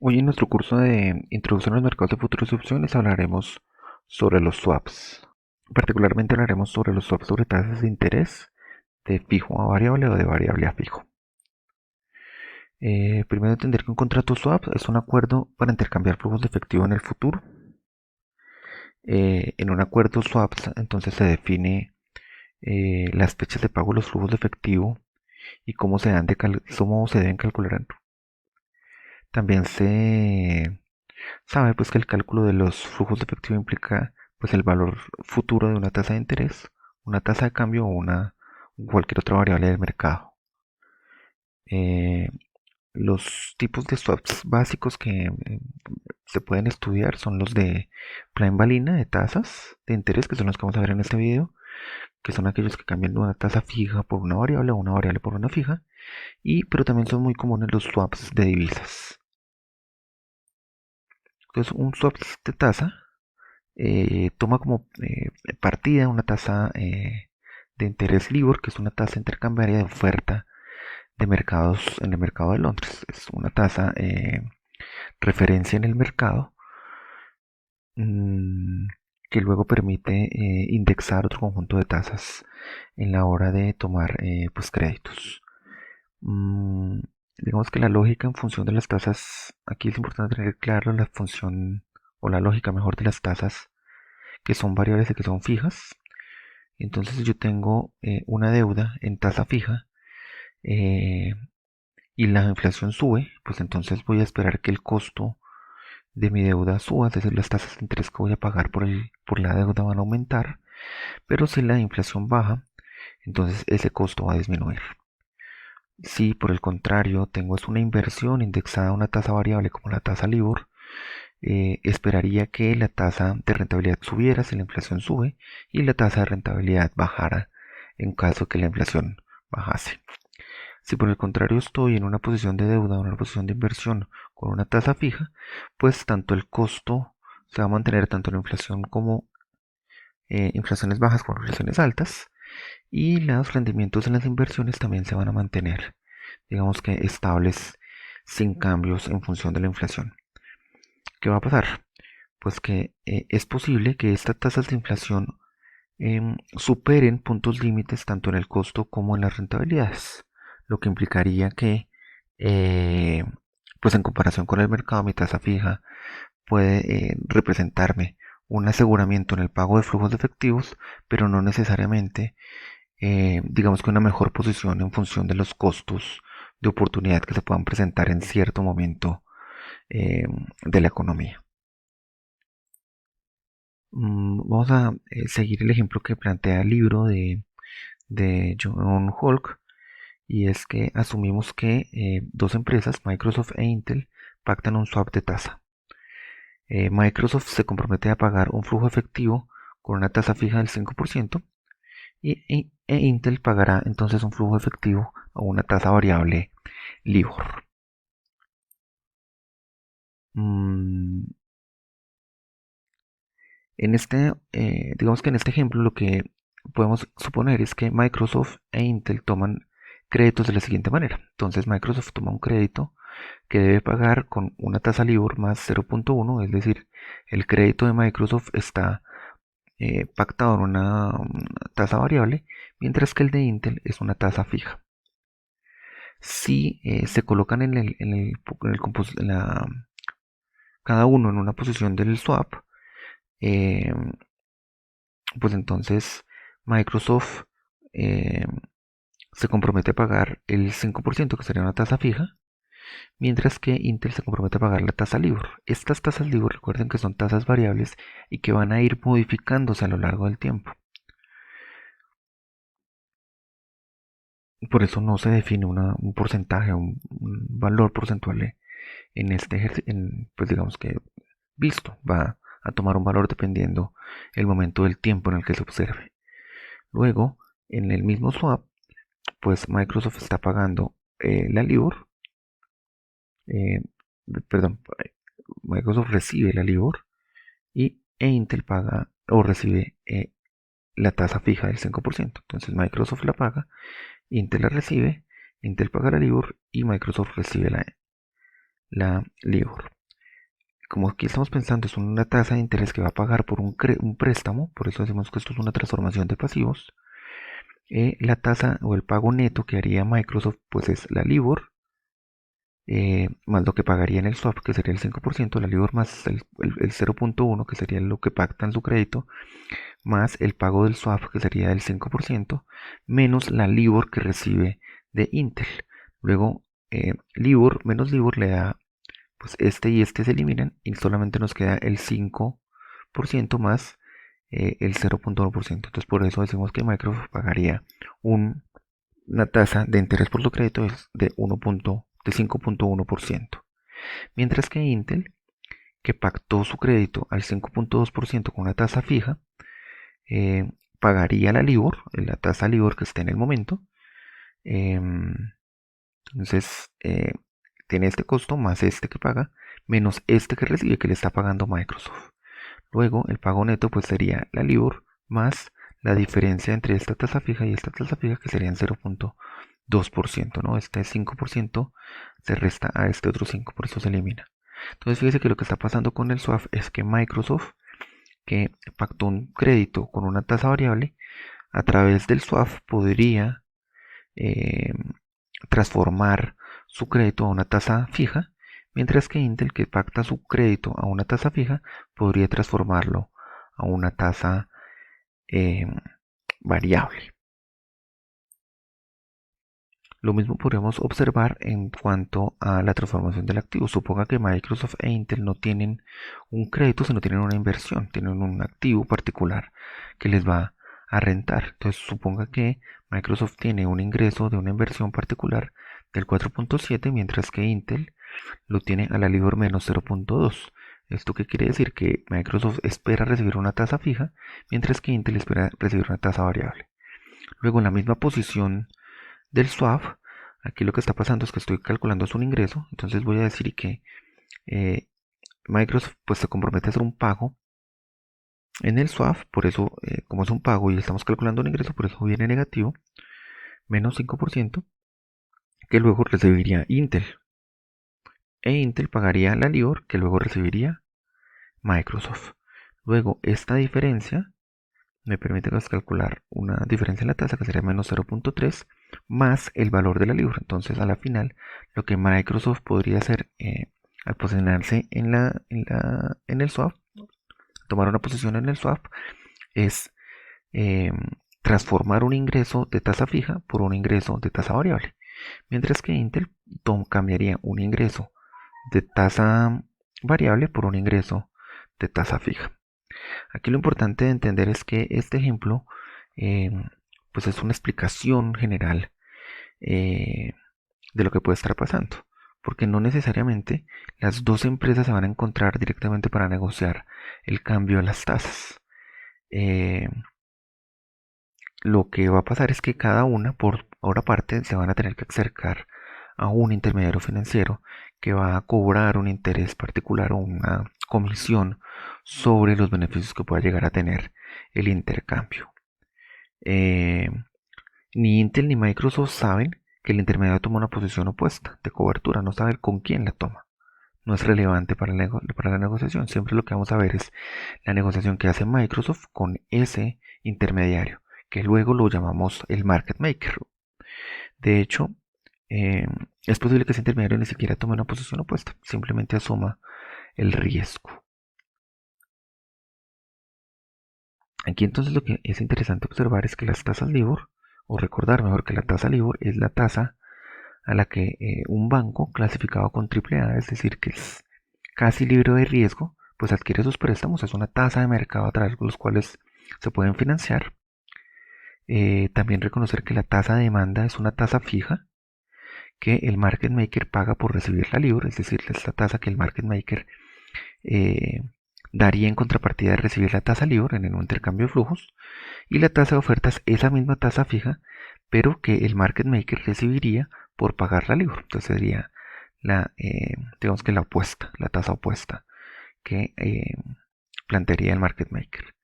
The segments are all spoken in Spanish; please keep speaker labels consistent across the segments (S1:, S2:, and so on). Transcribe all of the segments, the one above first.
S1: Hoy en nuestro curso de Introducción a los mercados de futuros y opciones hablaremos sobre los swaps. Particularmente hablaremos sobre los swaps sobre tasas de interés de fijo a variable o de variable a fijo. Primero entender que un contrato swap es un acuerdo para intercambiar flujos de efectivo en el futuro. En un acuerdo swap entonces se define las fechas de pago de los flujos de efectivo y cómo se deben calcular. También se sabe pues que el cálculo de los flujos de efectivo implica pues el valor futuro de una tasa de interés, una tasa de cambio o cualquier otra variable del mercado. Eh, los tipos de swaps básicos que se pueden estudiar son los de plain vanilla de tasas de interés, que son los que vamos a ver en este video, que son aquellos que cambian una tasa fija por una variable o una variable por una fija, pero también son muy comunes los swaps de divisas. Entonces, un swap de tasa toma como partida una tasa de interés LIBOR, que es una tasa intercambiaria de oferta de mercados en el mercado de Londres. Es una tasa referencia en el mercado mmm, que luego permite indexar otro conjunto de tasas en la hora de tomar pues créditos. Mm, digamos que la lógica en función de las tasas, aquí es importante tener claro la función o la lógica mejor de las tasas que son variables y que son fijas. Entonces, si yo tengo una deuda en tasa fija eh, y la inflación sube, pues entonces voy a esperar que el costo de mi deuda suba, es decir, las tasas de interés que voy a pagar por la deuda van a aumentar, pero si la inflación baja, entonces ese costo va a disminuir. Si por el contrario tengo es una inversión indexada a una tasa variable como la tasa LIBOR, esperaría que la tasa de rentabilidad subiera si la inflación sube y la tasa de rentabilidad bajara en caso que la inflación bajase. Si por el contrario estoy en una posición de deuda o en una posición de inversión con una tasa fija, pues tanto el costo se va a mantener tanto la inflación como inflaciones bajas como inflaciones altas, y los rendimientos en las inversiones también se van a mantener, digamos que estables sin cambios en función de la inflación. ¿Qué va a pasar? Pues que es posible que estas tasas de inflación superen puntos límites tanto en el costo como en las rentabilidades, lo que implicaría que, eh, pues en comparación con el mercado, mi tasa fija puede representarme un aseguramiento en el pago de flujos de efectivos, pero no necesariamente, digamos que una mejor posición en función de los costos de oportunidad que se puedan presentar en cierto momento de la economía. Vamos a seguir el ejemplo que plantea el libro de John Holk, y es que asumimos que dos empresas, Microsoft e Intel, pactan un swap de tasa. Microsoft se compromete a pagar un flujo efectivo con una tasa fija del 5% e Intel pagará entonces un flujo efectivo a una tasa variable LIBOR. Mm, digamos que en este ejemplo lo que podemos suponer es que Microsoft e Intel toman créditos de la siguiente manera. Entonces Microsoft toma un crédito que debe pagar con una tasa LIBOR más 0.1, es decir, el crédito de Microsoft está pactado en una tasa variable, mientras que el de Intel es una tasa fija. Si se colocan en cada uno en una posición del swap, eh, pues entonces Microsoft eh, se compromete a pagar el 5%, que sería una tasa fija, mientras que Intel se compromete a pagar la tasa LIBOR. Estas tasas LIBOR, recuerden que son tasas variables y que van a ir modificándose a lo largo del tiempo. Por eso no se define un porcentaje, un valor porcentual en este ejercicio, pues digamos que visto, va a tomar un valor dependiendo el momento del tiempo en el que se observe. Luego, en el mismo swap, pues Microsoft está pagando la LIBOR, eh, perdón, Microsoft recibe la LIBOR e Intel paga o recibe la tasa fija del 5%. Entonces Microsoft la paga, Intel la recibe, Intel paga la LIBOR y Microsoft recibe la LIBOR. como aquí estamos pensando, es una tasa de interés que va a pagar por un préstamo, por eso decimos que esto es una transformación de pasivos. La tasa o el pago neto que haría Microsoft pues es la LIBOR, más lo que pagaría en el swap, que sería el 5%, la LIBOR más el 0.1, que sería lo que pacta en su crédito, más el pago del swap, que sería el 5%, menos la LIBOR que recibe de Intel. Luego, LIBOR menos LIBOR le da, pues este y este se eliminan y solamente nos queda el 5% más el 0.1%. Entonces, por eso decimos que Microsoft pagaría una tasa de interés por su crédito de 5.1%. Mientras que Intel, que pactó su crédito al 5.2% con una tasa fija, pagaría la LIBOR, la tasa LIBOR que esté en el momento. Entonces, tiene este costo más este que paga, menos este que recibe que le está pagando Microsoft. Luego, el pago neto pues sería la LIBOR más la diferencia entre esta tasa fija y esta tasa fija, que serían 0.2%, ¿no? Este 5% se resta a este otro 5%, por eso se elimina. Entonces, fíjese que lo que está pasando con el swap es que Microsoft, que pactó un crédito con una tasa variable, a través del swap podría eh, transformar su crédito a una tasa fija, mientras que Intel, que pacta su crédito a una tasa fija, podría transformarlo a una tasa eh, variable. Lo mismo podríamos observar en cuanto a la transformación del activo. Suponga que Microsoft e Intel no tienen un crédito, sino tienen una inversión, tienen un activo particular que les va a rentar. Entonces suponga que Microsoft tiene un ingreso de una inversión particular del 4.7, mientras que Intel lo tiene a la LIBOR menos 0.2. ¿Esto qué quiere decir? Que Microsoft espera recibir una tasa fija, mientras que Intel espera recibir una tasa variable. Luego, en la misma posición del swap, aquí lo que está pasando es que estoy calculando un ingreso, entonces voy a decir que Microsoft pues se compromete a hacer un pago en el swap, por eso como es un pago y estamos calculando un ingreso, por eso viene negativo, menos 5%, que luego recibiría Intel, e Intel pagaría la LIBOR, que luego recibiría Microsoft. Luego esta diferencia me permite calcular una diferencia en la tasa que sería menos 0.3 más el valor de la LIBOR. Entonces a la final lo que Microsoft podría hacer al posicionarse en el swap, tomar una posición en el swap, es eh, transformar un ingreso de tasa fija por un ingreso de tasa variable. Mientras que Intel cambiaría un ingreso de tasa variable por un ingreso de tasa fija. Aquí lo importante de entender es que este ejemplo eh, pues es una explicación general eh, de lo que puede estar pasando, porque no necesariamente las dos empresas se van a encontrar directamente para negociar el cambio de las tasas. Eh, lo que va a pasar es que cada una, por ahora parte, se van a tener que acercar a un intermediario financiero que va a cobrar un interés particular o una comisión sobre los beneficios que pueda llegar a tener el intercambio. Eh, ni Intel ni Microsoft saben que el intermediario toma una posición opuesta de cobertura, no saben con quién la toma. No es relevante para la negociación. Siempre lo que vamos a ver es la negociación que hace Microsoft con ese intermediario, que luego lo llamamos el market maker. De hecho, es posible que ese intermediario ni siquiera tome una posición opuesta, simplemente asuma el riesgo. Aquí entonces lo que es interesante observar es que las tasas LIBOR, o recordar mejor que la tasa LIBOR es la tasa a la que un banco clasificado con AAA, es decir, que es casi libre de riesgo, pues adquiere sus préstamos, es una tasa de mercado a través de los cuales se pueden financiar. También reconocer que la tasa de demanda es una tasa fija que el market maker paga por recibir la LIBOR, es decir, es la tasa que el market maker eh, daría en contrapartida de recibir la tasa LIBOR en un intercambio de flujos, y la tasa de ofertas esa misma tasa fija, pero que el market maker recibiría por pagar la LIBOR. Entonces sería digamos que la opuesta, la tasa opuesta que plantearía el market maker.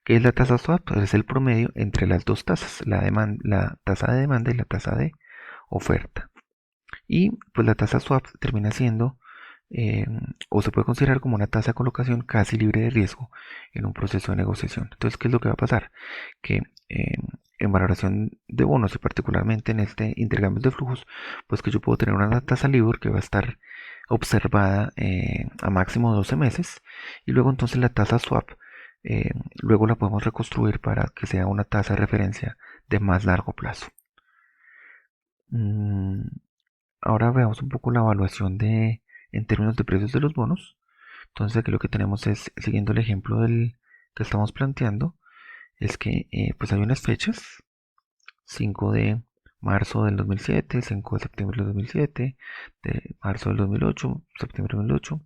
S1: ¿Qué es la tasa swap? Pues es el promedio entre las dos tasas, la tasa de demanda y la tasa de oferta. Y pues la tasa swap termina siendo eh, o se puede considerar como una tasa de colocación casi libre de riesgo en un proceso de negociación. Entonces, ¿qué es lo que va a pasar? Que en valoración de bonos y particularmente en este intercambio de flujos, pues que yo puedo tener una tasa LIBOR que va a estar observada a máximo 12 meses y luego entonces la tasa swap luego la podemos reconstruir para que sea una tasa de referencia de más largo plazo. Mm, Ahora veamos un poco la evaluación en términos de precios de los bonos. Entonces aquí lo que tenemos es, siguiendo el ejemplo que estamos planteando, es que pues hay unas fechas, 5 de marzo del 2007, 5 de septiembre del 2007, de marzo del 2008, septiembre del 2008,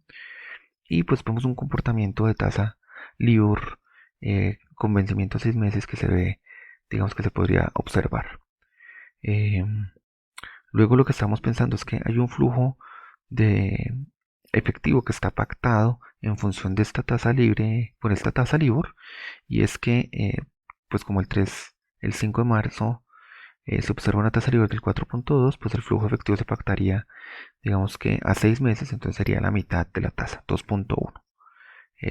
S1: y pues vemos un comportamiento de tasa LIBOR con vencimiento a 6 meses que se ve, digamos que se podría observar. Eh, Luego lo que estamos pensando es que hay un flujo de efectivo que está pactado en función de esta tasa libre, con esta tasa LIBOR, y es que, pues como el 5 de marzo se observa una tasa LIBOR del 4.2, pues el flujo efectivo se pactaría, digamos que a 6 meses, entonces sería la mitad de la tasa, 2.1.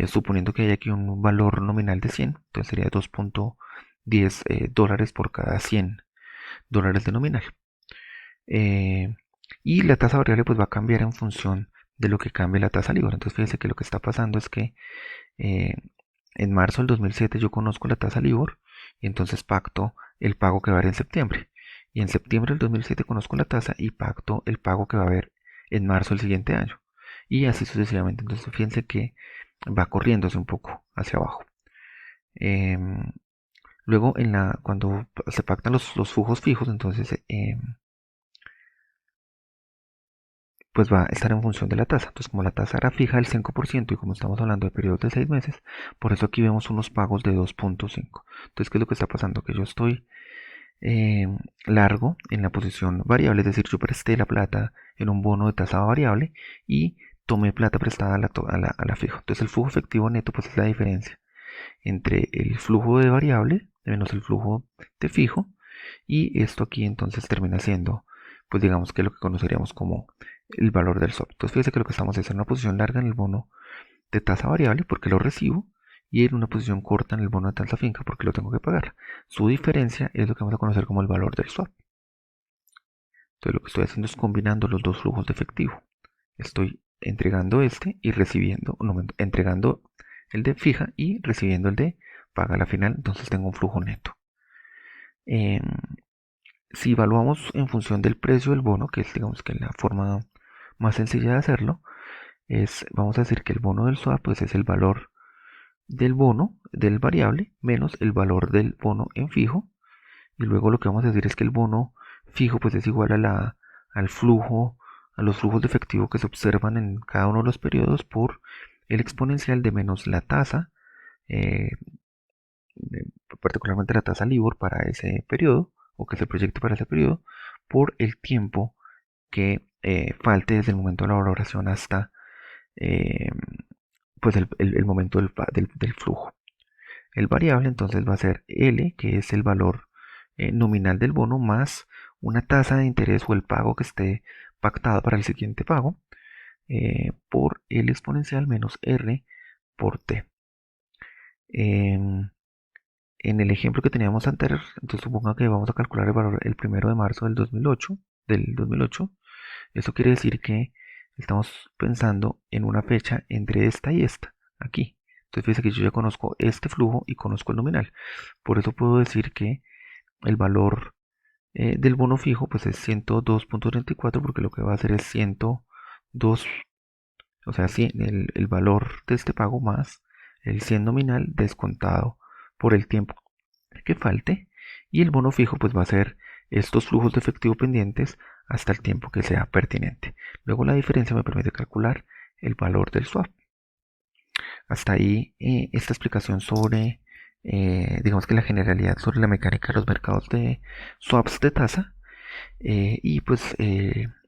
S1: Suponiendo que hay aquí un valor nominal de 100, entonces sería 2.10 dólares por cada 100 dólares de nominal. Eh, y la tasa variable pues va a cambiar en función de lo que cambie la tasa LIBOR. Entonces fíjense que lo que está pasando es que eh, en marzo del 2007 yo conozco la tasa LIBOR y entonces pacto el pago que va a haber en septiembre. Y en septiembre del 2007 conozco la tasa y pacto el pago que va a haber en marzo del siguiente año. Y así sucesivamente. Entonces fíjense que va corriéndose un poco hacia abajo. Em, Luego, cuando se pactan los flujos fijos, entonces pues va a estar en función de la tasa. Entonces, como la tasa era fija del 5% y como estamos hablando de periodos de 6 meses, por eso aquí vemos unos pagos de 2.5. Entonces, ¿qué es lo que está pasando? Que yo estoy eh, largo en la posición variable, es decir, yo presté la plata en un bono de tasa variable y tomé plata prestada a la fija. Entonces, el flujo efectivo neto pues es la diferencia entre el flujo de variable menos el flujo de fijo, y esto aquí entonces termina siendo, pues digamos que lo que conoceríamos como el valor del swap. Entonces fíjese que lo que estamos es en una posición larga en el bono de tasa variable porque lo recibo y en una posición corta en el bono de tasa finca porque lo tengo que pagar. Su diferencia es lo que vamos a conocer como el valor del swap. Entonces lo que estoy haciendo es combinando los dos flujos de efectivo. Estoy entregando este y recibiendo, no, entregando el de fija y recibiendo el de paga a la final, entonces tengo un flujo neto. Eh, si evaluamos en función del precio del bono, que es digamos que la forma más sencilla de hacerlo, vamos a decir que el bono del swap pues es el valor del bono del variable menos el valor del bono en fijo, y luego lo que vamos a decir es que el bono fijo pues es igual al flujo, a los flujos de efectivo que se observan en cada uno de los periodos por el exponencial de menos la tasa, eh, particularmente la tasa LIBOR para ese periodo o que se proyecte para ese periodo, por el tiempo que falte desde el momento de la valoración hasta eh, pues el momento del flujo. El variable entonces va a ser L, que es el valor nominal del bono, más una tasa de interés o el pago que esté pactado para el siguiente pago, por L exponencial menos R por T. En el ejemplo que teníamos anterior, entonces suponga que vamos a calcular el valor el 1 de marzo del 2008. Eso quiere decir que estamos pensando en una fecha entre esta y esta, aquí. Entonces fíjense que yo ya conozco este flujo y conozco el nominal. Por eso puedo decir que el valor del bono fijo pues es 102.34 porque lo que va a hacer es 102, o sea, el valor de este pago más el 100 nominal descontado por el tiempo que falte, y el bono fijo pues va a ser estos flujos de efectivo pendientes hasta el tiempo que sea pertinente. Luego la diferencia me permite calcular el valor del swap. Hasta ahí esta explicación sobre, digamos que la generalidad sobre la mecánica de los mercados de swaps de tasa. Y pues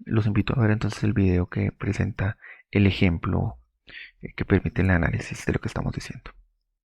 S1: los invito a ver entonces el video que presenta el ejemplo que permite el análisis de lo que estamos diciendo.